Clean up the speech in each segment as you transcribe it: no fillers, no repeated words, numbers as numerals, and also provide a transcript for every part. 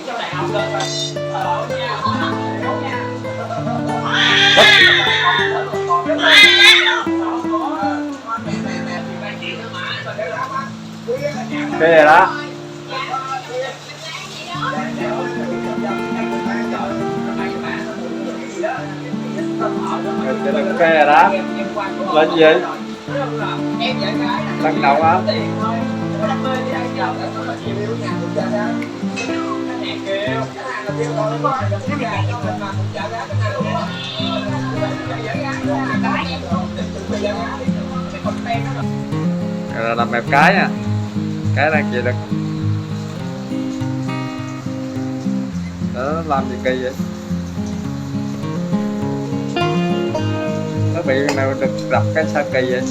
Cái này đó. Cái này đó. Lên gì? Tăng động á. Rồi làm mẹp cái nha. Cái đang gì được. Đó, làm gì kỳ vậy? Nó bị nào được đập cái sao kỳ vậy?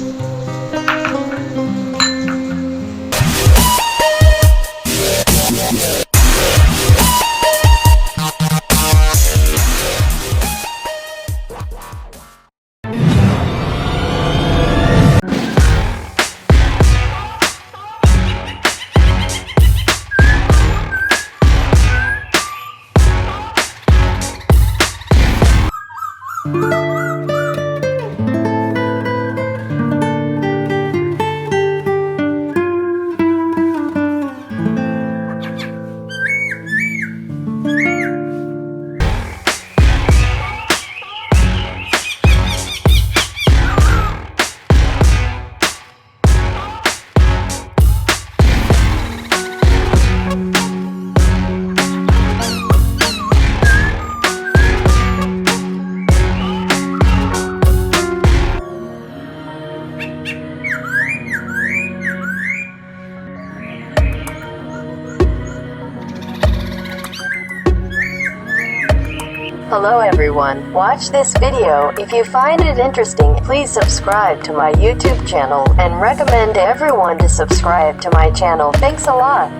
Hello everyone, watch this video. If you find it interesting, please subscribe to my YouTube channel and recommend everyone to subscribe to my channel. Thanks a lot.